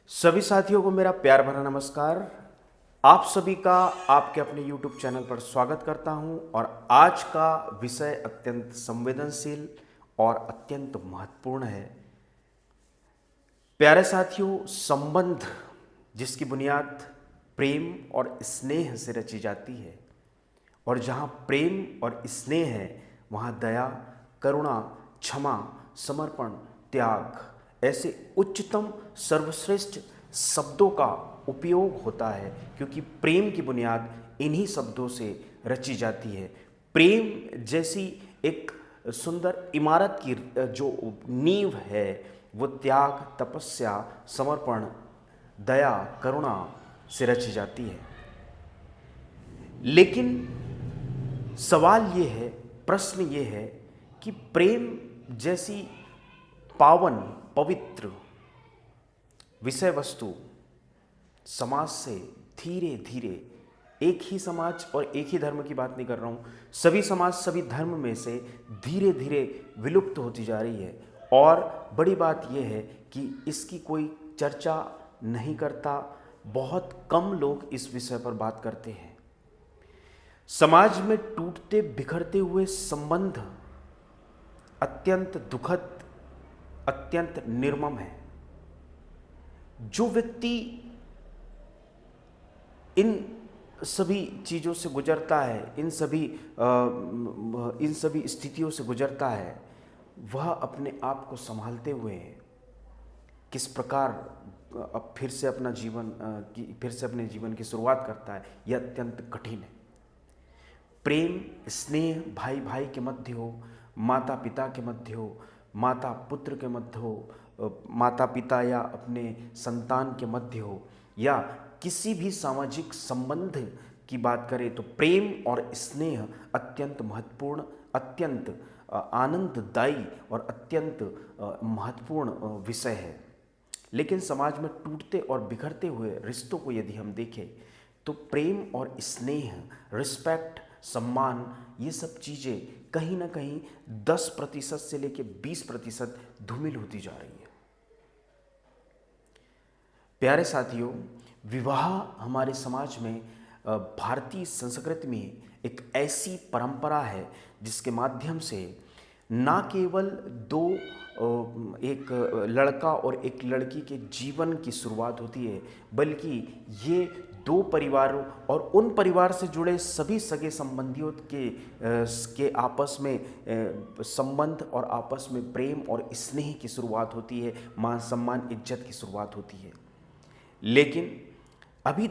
सभी साथियों को मेरा प्यार भरा नमस्कार। आप सभी का आपके अपने YouTube चैनल पर स्वागत करता हूं और आज का विषय अत्यंत संवेदनशील और अत्यंत महत्वपूर्ण है। प्यारे साथियों, संबंध जिसकी बुनियाद प्रेम और स्नेह से रची जाती है और जहाँ प्रेम और स्नेह है वहाँ दया, करुणा, क्षमा, समर्पण, त्याग ऐसे उच्चतम सर्वश्रेष्ठ शब्दों का उपयोग होता है, क्योंकि प्रेम की बुनियाद इन्हीं शब्दों से रची जाती है। प्रेम जैसी एक सुंदर इमारत की जो नींव है वो त्याग, तपस्या, समर्पण, दया, करुणा से रची जाती है। लेकिन सवाल ये है, प्रश्न ये है कि प्रेम जैसी पावन, पवित्र विषय वस्तु समाज से धीरे धीरे, एक ही समाज और एक ही धर्म की बात नहीं कर रहा हूँ, सभी समाज सभी धर्म में से धीरे धीरे विलुप्त होती जा रही है। और बड़ी बात यह है कि इसकी कोई चर्चा नहीं करता, बहुत कम लोग इस विषय पर बात करते हैं। समाज में टूटते बिखरते हुए संबंध अत्यंत दुखद, अत्यंत निर्मम है। जो व्यक्ति इन सभी चीज़ों से गुजरता है, इन सभी स्थितियों से गुजरता है, वह अपने आप को संभालते हुए किस प्रकार अब फिर से अपने जीवन की शुरुआत करता है, यह अत्यंत कठिन है। प्रेम, स्नेह भाई भाई के मध्य हो, माता पिता के मध्य हो, माता पुत्र के मध्य हो, माता पिता या अपने संतान के मध्य हो, या किसी भी सामाजिक संबंध की बात करें तो प्रेम और स्नेह अत्यंत महत्वपूर्ण, अत्यंत आनंददायी और अत्यंत महत्वपूर्ण विषय है। लेकिन समाज में टूटते और बिखरते हुए रिश्तों को यदि हम देखें तो प्रेम और स्नेह, रिस्पेक्ट, सम्मान, ये सब चीज़ें कहीं ना कहीं 10% से लेकर 20% धूमिल होती जा रही है। प्यारे साथियों, विवाह हमारे समाज में, भारतीय संस्कृति में एक ऐसी परंपरा है जिसके माध्यम से ना केवल एक लड़का और एक लड़की के जीवन की शुरुआत होती है, बल्कि ये दो परिवारों और उन परिवार से जुड़े सभी सगे संबंधियों के आपस में संबंध और आपस में प्रेम और स्नेह की शुरुआत होती है, मान सम्मान, इज्जत की शुरुआत होती है। लेकिन अभी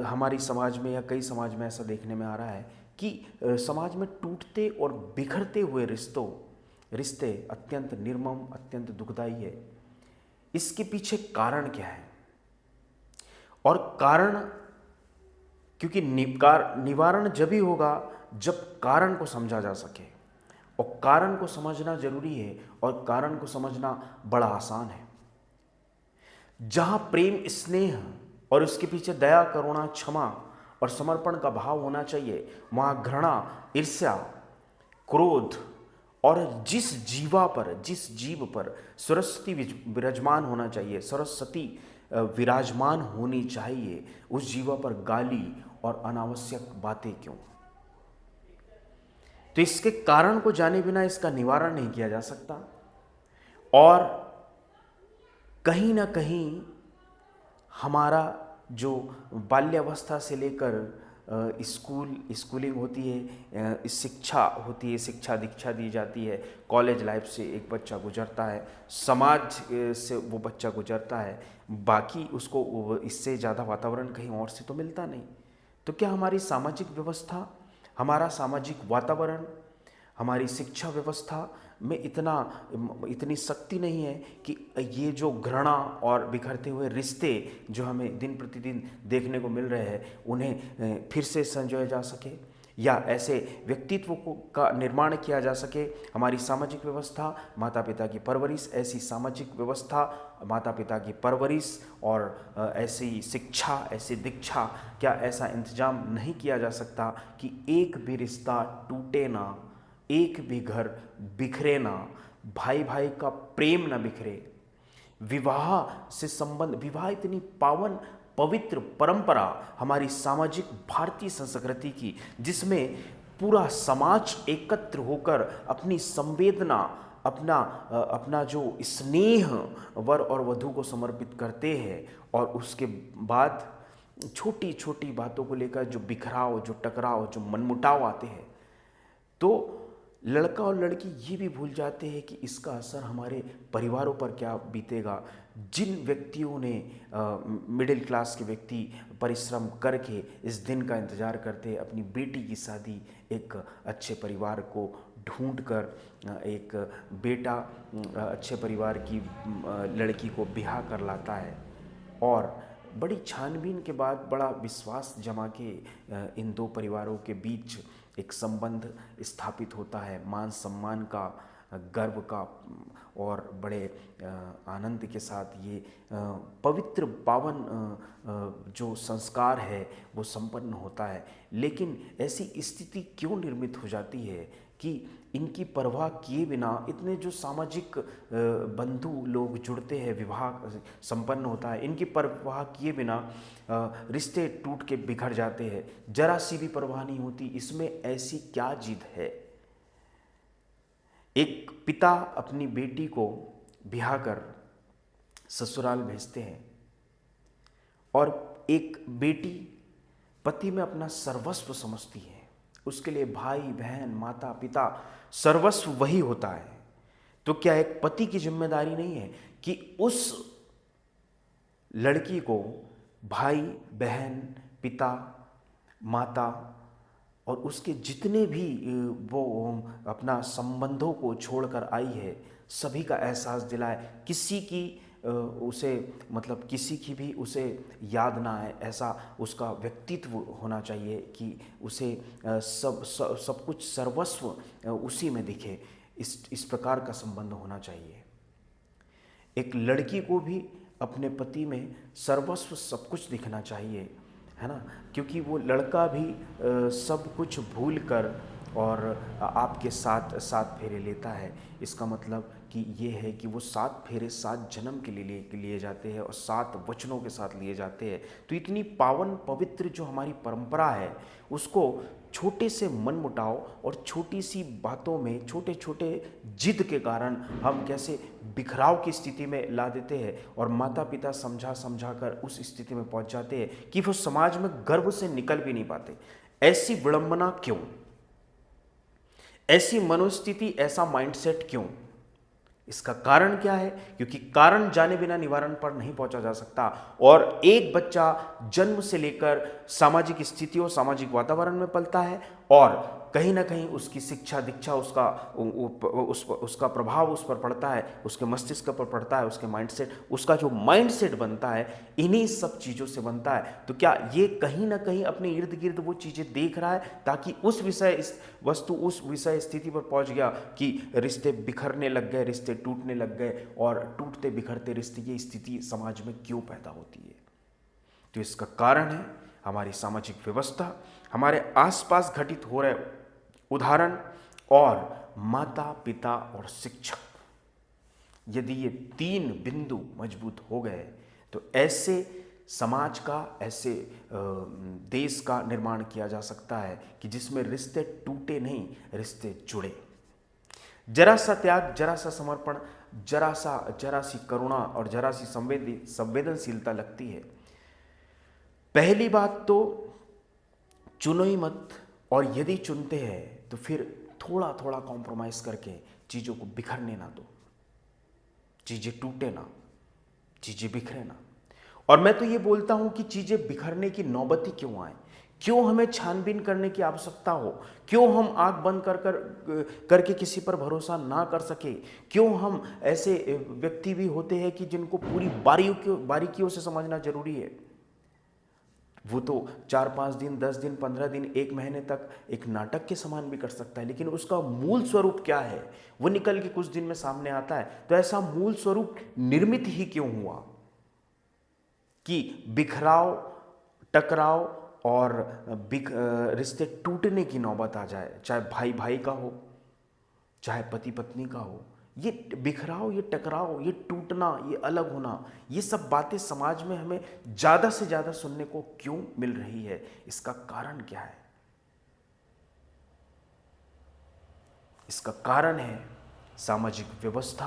हमारी समाज में या कई समाज में ऐसा देखने में आ रहा है कि समाज में टूटते और बिखरते हुए रिश्ते अत्यंत निर्मम, अत्यंत दुखदाई है। इसके पीछे कारण क्या है? और कारण, क्योंकि निवारण जब ही होगा जब कारण को समझा जा सके, और कारण को समझना जरूरी है और कारण को समझना बड़ा आसान है। जहां प्रेम, स्नेह और उसके पीछे दया, करुणा, क्षमा और समर्पण का भाव होना चाहिए, वहां घृणा, ईर्ष्या, क्रोध और जिस जीव पर सरस्वती विराजमान होना चाहिए, सरस्वती विराजमान होनी चाहिए, उस जीवा पर गाली और अनावश्यक बातें क्यों? तो इसके कारण को जाने बिना इसका निवारण नहीं किया जा सकता। और कहीं ना कहीं हमारा जो बाल्यावस्था से लेकर स्कूलिंग होती है, शिक्षा होती है, शिक्षा दीक्षा दी जाती है, कॉलेज लाइफ से एक बच्चा गुजरता है, समाज से वो बच्चा गुजरता है, बाकी उसको इससे ज़्यादा वातावरण कहीं और से तो मिलता नहीं। तो क्या हमारी सामाजिक व्यवस्था, हमारा सामाजिक वातावरण, हमारी शिक्षा व्यवस्था में इतनी शक्ति नहीं है कि ये जो घृणा और बिखरते हुए रिश्ते जो हमें दिन प्रतिदिन देखने को मिल रहे हैं उन्हें फिर से संजोया जा सके, या ऐसे व्यक्तित्व का निर्माण किया जा सके? हमारी सामाजिक व्यवस्था, माता पिता की परवरिश, ऐसी सामाजिक व्यवस्था, माता पिता की परवरिश और ऐसी शिक्षा, ऐसी दीक्षा, क्या ऐसा इंतजाम नहीं किया जा सकता कि एक भी रिश्ता टूटे ना, एक भी घर बिखरे ना, भाई भाई का प्रेम ना बिखरे? विवाह से संबंध, विवाह इतनी पावन पवित्र परंपरा हमारी सामाजिक भारतीय संस्कृति की, जिसमें पूरा समाज एकत्र होकर अपनी संवेदना, अपना जो स्नेह वर और वधू को समर्पित करते हैं, और उसके बाद छोटी छोटी बातों को लेकर जो बिखराव, जो टकराव, जो मनमुटाव आते हैं, तो लड़का और लड़की ये भी भूल जाते हैं कि इसका असर हमारे परिवारों पर क्या बीतेगा। जिन व्यक्तियों ने मिडिल क्लास के व्यक्ति परिश्रम करके इस दिन का इंतज़ार करते हैं, अपनी बेटी की शादी एक अच्छे परिवार को ढूंढकर, एक बेटा अच्छे परिवार की लड़की को ब्याह कर लाता है, और बड़ी छानबीन के बाद बड़ा विश्वास जमा के इन दो परिवारों के बीच एक संबंध स्थापित होता है, मान सम्मान का, गर्व का, और बड़े आनंद के साथ ये पवित्र पावन जो संस्कार है वो संपन्न होता है। लेकिन ऐसी स्थिति क्यों निर्मित हो जाती है कि इनकी परवाह किए बिना इतने जो सामाजिक बंधु लोग जुड़ते हैं, विवाह संपन्न होता है, इनकी परवाह किए बिना रिश्ते टूट के बिखर जाते हैं, जरा सी भी परवाह नहीं होती। इसमें ऐसी क्या जिद है? एक पिता अपनी बेटी को ब्याह कर ससुराल भेजते हैं, और एक बेटी पति में अपना सर्वस्व समझती है। उसके लिए भाई बहन माता पिता सर्वस्व वही होता है। तो क्या एक पति की जिम्मेदारी नहीं है कि उस लड़की को भाई बहन पिता माता और उसके जितने भी वो अपना संबंधों को छोड़कर आई है, सभी का एहसास दिलाए, किसी की उसे मतलब किसी की भी उसे याद ना आए, ऐसा उसका व्यक्तित्व होना चाहिए कि उसे सब कुछ सर्वस्व उसी में दिखे। इस प्रकार का संबंध होना चाहिए। एक लड़की को भी अपने पति में सर्वस्व सब कुछ दिखना चाहिए, है ना, क्योंकि वो लड़का भी सब कुछ भूल कर और आपके साथ सात फेरे लेता है। इसका मतलब कि ये है कि वो 7 फेरे 7 जन्म के लिए जाते हैं और 7 वचनों के साथ लिए जाते हैं। तो इतनी पावन पवित्र जो हमारी परंपरा है, उसको छोटे से मनमुटाव और छोटी सी बातों में छोटे छोटे जिद के कारण हम कैसे बिखराव की स्थिति में ला देते हैं, और माता पिता समझा कर उस स्थिति में पहुंच जाते हैं कि वो समाज में गर्व से निकल भी नहीं पाते। ऐसी विडंबना क्यों? ऐसी मनोस्थिति, ऐसा माइंडसेट क्यों? इसका कारण क्या है? क्योंकि कारण जाने बिना निवारण पर नहीं पहुंचा जा सकता, और एक बच्चा जन्म से लेकर सामाजिक स्थितियों, सामाजिक वातावरण में पलता है, और कहीं ना कहीं उसकी शिक्षा दीक्षा, उसका प्रभाव उस पर पड़ता है, उसके मस्तिष्क पर पड़ता है, उसके माइंडसेट, उसका जो माइंडसेट बनता है इन्हीं सब चीज़ों से बनता है। तो क्या ये कहीं ना कहीं अपने इर्द गिर्द वो चीज़ें देख रहा है, ताकि उस विषय स्थिति पर पहुंच गया कि रिश्ते बिखरने लग गए, रिश्ते टूटने लग गए, और टूटते बिखरते रिश्ते, ये स्थिति समाज में क्यों पैदा होती है? तो इसका कारण है हमारी सामाजिक व्यवस्था, हमारे आसपास घटित हो रहे उदाहरण, और माता पिता और शिक्षक। यदि ये 3 बिंदु मजबूत हो गए तो ऐसे समाज का, ऐसे देश का निर्माण किया जा सकता है कि जिसमें रिश्ते टूटे नहीं, रिश्ते जुड़े। जरा सा त्याग, जरा सा समर्पण, जरा सी करुणा और जरा सी संवेदनशीलता लगती है। पहली बात तो चुनो ही मत, और यदि चुनते हैं तो फिर थोड़ा थोड़ा कॉम्प्रोमाइज करके चीज़ों को बिखरने ना दो, चीज़ें टूटे ना, चीज़ें बिखरे ना। और मैं तो ये बोलता हूं कि चीज़ें बिखरने की नौबत ही क्यों आए, क्यों हमें छानबीन करने की आवश्यकता हो, क्यों हम आंख बंद करके किसी पर भरोसा ना कर सके, क्यों हम ऐसे व्यक्ति भी होते हैं कि जिनको पूरी बारीकियों से समझना जरूरी है। वो तो 4-5 दिन, 10 दिन, 15 दिन, 1 महीने तक एक नाटक के समान भी कर सकता है, लेकिन उसका मूल स्वरूप क्या है वो निकल के कुछ दिन में सामने आता है। तो ऐसा मूल स्वरूप निर्मित ही क्यों हुआ कि बिखराव, टकराव और रिश्ते टूटने की नौबत आ जाए, चाहे भाई भाई का हो, चाहे पति पत्नी का हो, ये बिखराव, ये टकराव, ये टूटना, ये अलग होना, ये सब बातें समाज में हमें ज़्यादा से ज़्यादा सुनने को क्यों मिल रही है? इसका कारण क्या है? इसका कारण है सामाजिक व्यवस्था,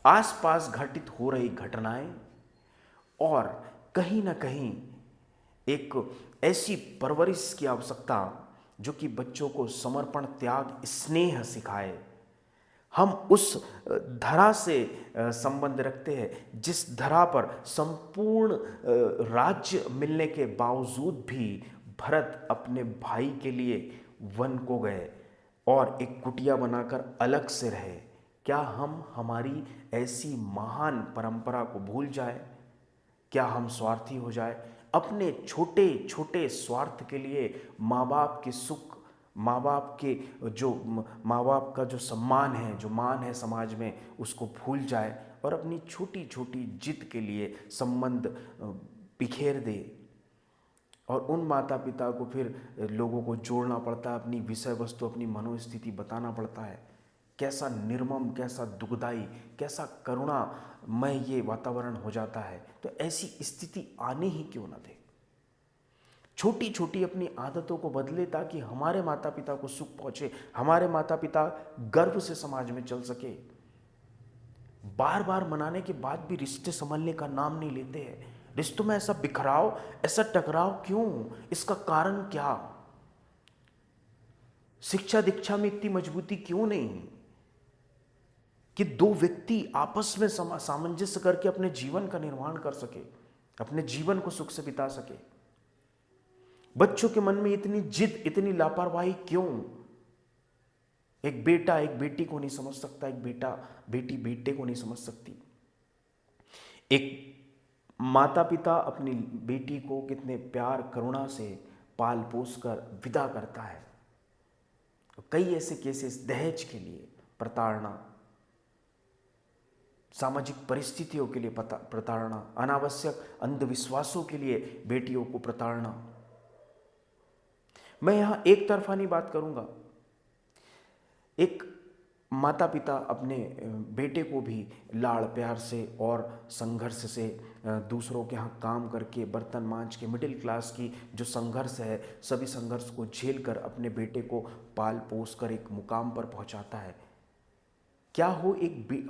आसपास घटित हो रही घटनाएं और कहीं ना कहीं एक ऐसी परवरिश की आवश्यकता जो कि बच्चों को समर्पण, त्याग, स्नेह सिखाए। हम उस धरा से संबंध रखते हैं जिस धरा पर संपूर्ण राज्य मिलने के बावजूद भी भरत अपने भाई के लिए वन को गए और एक कुटिया बनाकर अलग से रहे। क्या हम हमारी ऐसी महान परंपरा को भूल जाए? क्या हम स्वार्थी हो जाए? अपने छोटे छोटे स्वार्थ के लिए माँ बाप के सुख, माँ बाप के जो माँ बाप का जो सम्मान है, जो मान है समाज में, उसको भूल जाए और अपनी छोटी छोटी जिद के लिए संबंध बिखेर दे। और उन माता पिता को फिर लोगों को जोड़ना पड़ता है, अपनी विषय वस्तु, अपनी मनोस्थिति बताना पड़ता है। कैसा निर्मम, कैसा दुखदाई, कैसा करुणामय ये वातावरण हो जाता है। तो ऐसी स्थिति आने ही क्यों ना दे। छोटी छोटी अपनी आदतों को बदले ताकि हमारे माता पिता को सुख पहुंचे, हमारे माता पिता गर्व से समाज में चल सके। बार बार मनाने के बाद भी रिश्ते संभलने का नाम नहीं लेते हैं। रिश्तों में ऐसा बिखराव, ऐसा टकराव क्यों? इसका कारण क्या? शिक्षा दीक्षा में इतनी मजबूती क्यों नहीं कि दो व्यक्ति आपस में सामंजस्य करके अपने जीवन का निर्माण कर सके, अपने जीवन को सुख से बिता सके? बच्चों के मन में इतनी जिद, इतनी लापरवाही क्यों? एक बेटा एक बेटी को नहीं समझ सकता, एक बेटा बेटी बेटे को नहीं समझ सकती। एक माता पिता अपनी बेटी को कितने प्यार, करुणा से पाल पोस कर विदा करता है। कई ऐसे केसेस, दहेज के लिए प्रताड़ना, सामाजिक परिस्थितियों के लिए प्रताड़ना, अनावश्यक अंधविश्वासों के लिए बेटियों को प्रताड़ना। मैं यहां एक तरफा नहीं बात करूंगा। एक माता पिता अपने बेटे को भी लाड़ प्यार से और संघर्ष से, दूसरों के यहाँ काम करके, बर्तन मांज के, मिडिल क्लास की जो संघर्ष है, सभी संघर्ष को झेल कर अपने बेटे को पाल पोस कर एक मुकाम पर पहुंचाता है। क्या हो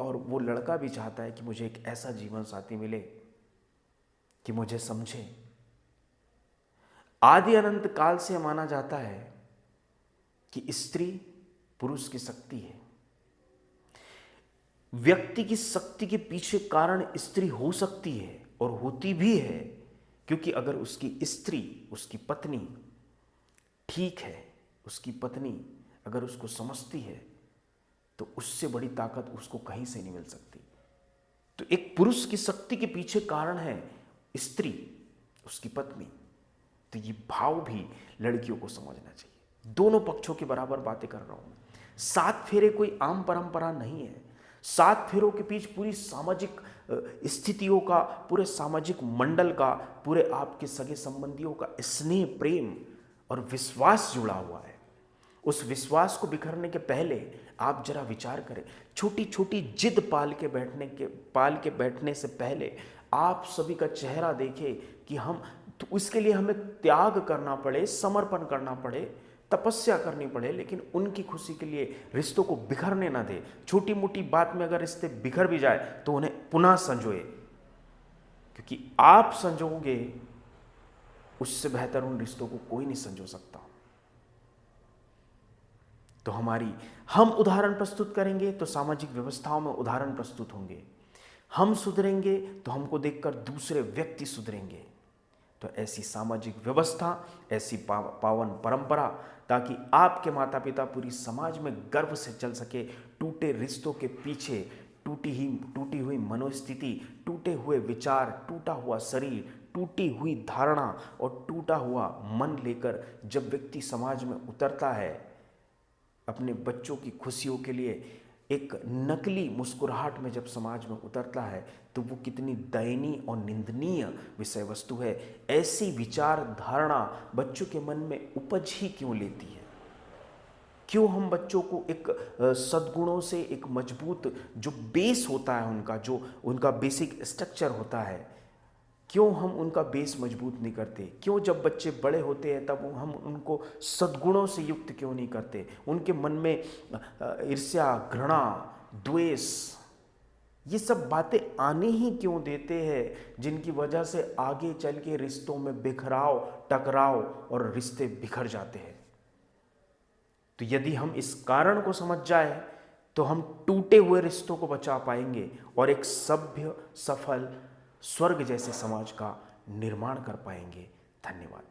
और वो लड़का भी चाहता है कि मुझे एक ऐसा जीवन साथी मिले कि मुझे समझे। आदि अनंत काल से माना जाता है कि स्त्री पुरुष की शक्ति है। व्यक्ति की शक्ति के पीछे कारण स्त्री हो सकती है और होती भी है, क्योंकि अगर उसकी स्त्री, उसकी पत्नी ठीक है, उसकी पत्नी अगर उसको समझती है तो उससे बड़ी ताकत उसको कहीं से नहीं मिल सकती। तो एक पुरुष की शक्ति के पीछे कारण है स्त्री, उसकी पत्नी। तो ये भाव भी लड़कियों को समझना चाहिए। दोनों पक्षों के बराबर बातें कर रहा हूं। 7 फेरे कोई आम परंपरा नहीं है। 7 फेरों के बीच पूरी सामाजिक स्थितियों का, पूरे सामाजिक मंडल का, पूरे आपके सगे संबंधियों का स्नेह, प्रेम और विश्वास जुड़ा हुआ है। उस विश्वास को बिखरने के पहले आप जरा विचार करें। छोटी छोटी जिद पाल के बैठने से पहले आप सभी का चेहरा देखें कि हम तो उसके लिए हमें त्याग करना पड़े, समर्पण करना पड़े, तपस्या करनी पड़े, लेकिन उनकी खुशी के लिए रिश्तों को बिखरने ना दे। छोटी मोटी बात में अगर रिश्ते बिखर भी जाए तो उन्हें पुनः संजोए, क्योंकि आप संजोगे उससे बेहतर उन रिश्तों को कोई नहीं संजो सकता। तो हम उदाहरण प्रस्तुत करेंगे तो सामाजिक व्यवस्थाओं में उदाहरण प्रस्तुत होंगे। हम सुधरेंगे तो हमको देखकर दूसरे व्यक्ति सुधरेंगे। तो ऐसी सामाजिक व्यवस्था, ऐसी पावन परंपरा, ताकि आपके माता पिता पूरी समाज में गर्व से चल सके। टूटे रिश्तों के पीछे टूटी हुई मनोस्थिति, टूटे हुए विचार, टूटा हुआ शरीर, टूटी हुई धारणा और टूटा हुआ मन लेकर जब व्यक्ति समाज में उतरता है, अपने बच्चों की खुशियों के लिए एक नकली मुस्कुराहट में जब समाज में उतरता है, तो वो कितनी दयनीय और निंदनीय विषय वस्तु है। ऐसी विचार धारणा बच्चों के मन में उपज ही क्यों लेती है? क्यों हम बच्चों को एक सद्गुणों से एक मजबूत जो बेस होता है उनका, जो उनका बेसिक स्ट्रक्चर होता है, क्यों हम उनका बेस मजबूत नहीं करते? क्यों जब बच्चे बड़े होते हैं तब हम उनको सद्गुणों से युक्त क्यों नहीं करते? उनके मन में ईर्ष्या, घृणा, द्वेष, ये सब बातें आने ही क्यों देते हैं, जिनकी वजह से आगे चल के रिश्तों में बिखराव, टकराव और रिश्ते बिखर जाते हैं। तो यदि हम इस कारण को समझ जाए तो हम टूटे हुए रिश्तों को बचा पाएंगे और एक सभ्य, सफल, स्वर्ग जैसे समाज का निर्माण कर पाएंगे। धन्यवाद।